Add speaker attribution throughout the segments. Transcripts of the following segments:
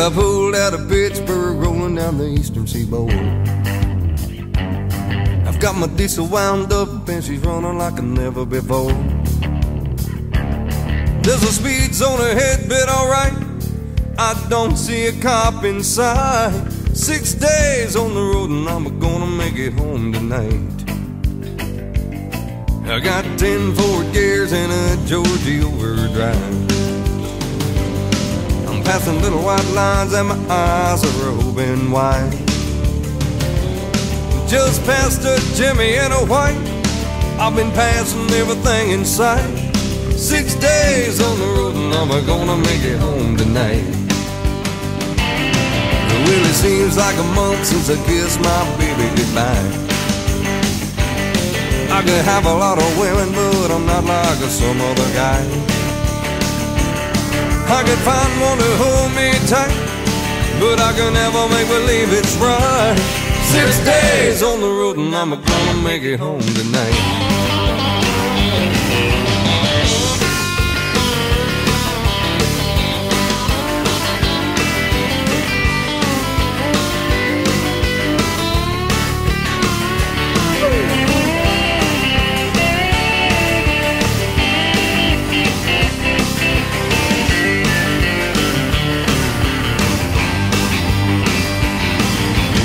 Speaker 1: I pulled out of Pittsburgh, rolling down the eastern seaboard. I've got my diesel wound up and she's running like never before. There's a speed zone ahead, but alright, I don't see a cop in sight. 6 days on the road and I'm gonna make it home tonight. I got 10 forward gears and a Georgia overdrive. I'm passing little white lines and my eyes are open wide. Just past a Jimmy and a white, I've been passing everything in sight. 6 days on the road and I'm gonna make it home tonight. It really seems like a month since I kissed my baby goodbye. I could have a lot of women, but I'm not like some other guy. I could find one to hold me tight, but I can never make believe it's right. 6 days on the road and I'm gonna make it home tonight.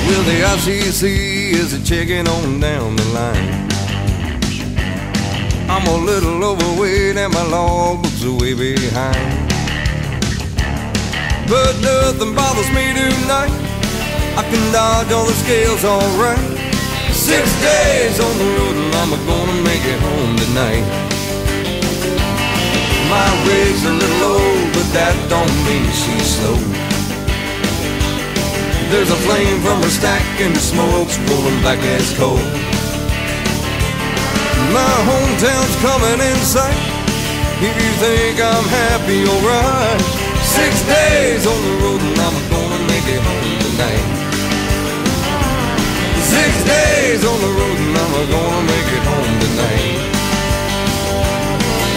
Speaker 1: Well, the ICC is checking on down the line. I'm a little overweight and my logbook's way behind, but nothing bothers me tonight. I can dodge all the scales alright. 6 days on the road and I'm gonna make it home tonight. My rig's a little old, but that don't mean she's slow. There's a flame from her stack and the smoke's rolling back as coal. My hometown's coming in sight. If you think I'm happy, alright. 6 days on the road and I'm gonna make it home tonight. 6 days on the road and I'm gonna make it home tonight.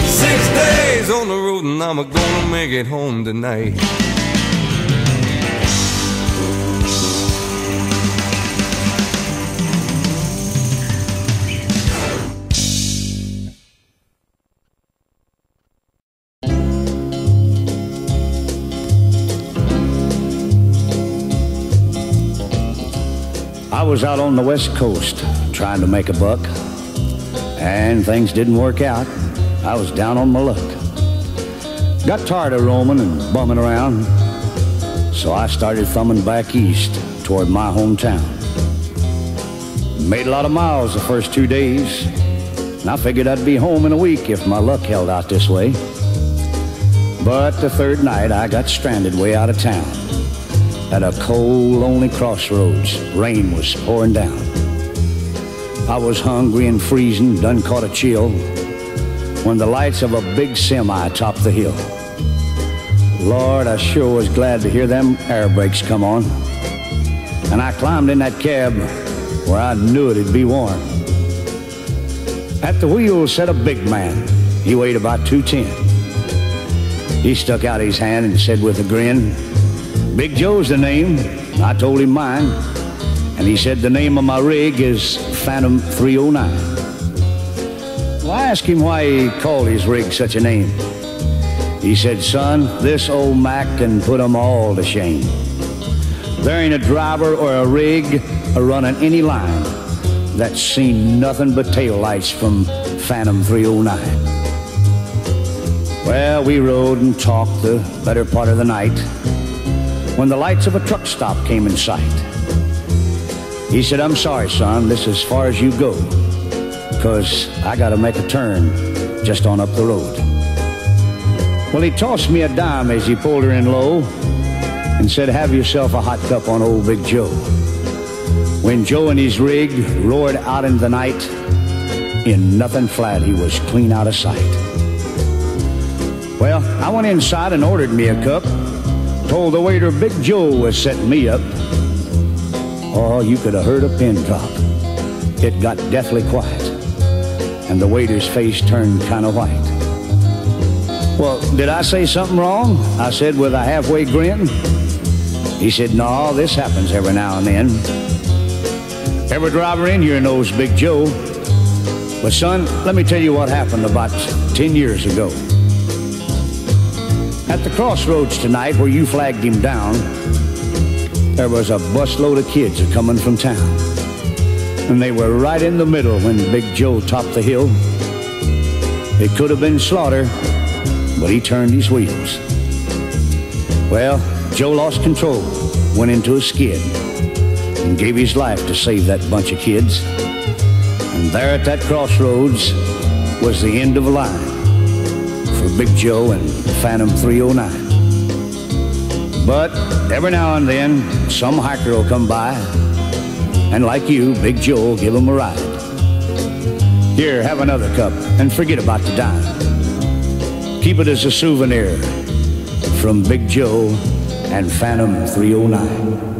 Speaker 1: 6 days on the road and I'm gonna make it home tonight.
Speaker 2: I was out on the West Coast trying to make a buck, and things didn't work out. I was down on my luck. Got tired of roaming and bumming around, so I started thumbing back east toward my hometown. Made a lot of miles the first 2 days, and I figured I'd be home in a week if my luck held out this way. But the third night I got stranded way out of town at a cold, lonely crossroads. Rain was pouring down. I was hungry and freezing, done caught a chill, when the lights of a big semi topped the hill. Lord, I sure was glad to hear them air brakes come on. And I climbed in that cab where I knew it'd be warm. At the wheel sat a big man. He weighed about 210. He stuck out his hand and said with a grin, "Big Joe's the name." I told him mine, and he said the name of my rig is Phantom 309. Well, I asked him why he called his rig such a name. He said, "Son, this old Mac can put 'em all to shame. There ain't a driver or a rig a-running any line that's seen nothing but taillights from Phantom 309. Well, we rode and talked the better part of the night when the lights of a truck stop came in sight. He said, "I'm sorry, son, this is as far as you go, 'cause I gotta make a turn just on up the road." Well, he tossed me a dime as he pulled her in low and said, "Have yourself a hot cup on old Big Joe." When Joe and his rig roared out into the night, in nothing flat, he was clean out of sight. Well, I went inside and ordered me a cup, told the waiter Big Joe was setting me up. Oh, you could have heard a pin drop. It got deathly quiet, and the waiter's face turned kind of white. "Well, did I say something wrong?" I said with a halfway grin. He said, no, this happens every now and then. Every driver in here knows Big Joe. But son, let me tell you what happened about 10 years ago. At the crossroads tonight where you flagged him down, there was a busload of kids coming from town. And they were right in the middle when Big Joe topped the hill. It could have been slaughter, but he turned his wheels. Well, Joe lost control, went into a skid, and gave his life to save that bunch of kids. And there at that crossroads was the end of a line for Big Joe and Phantom 309. But every now and then, some hiker will come by, and like you, Big Joe will give him a ride. Here, have another cup, and forget about the dime. Keep it as a souvenir from Big Joe and Phantom 309.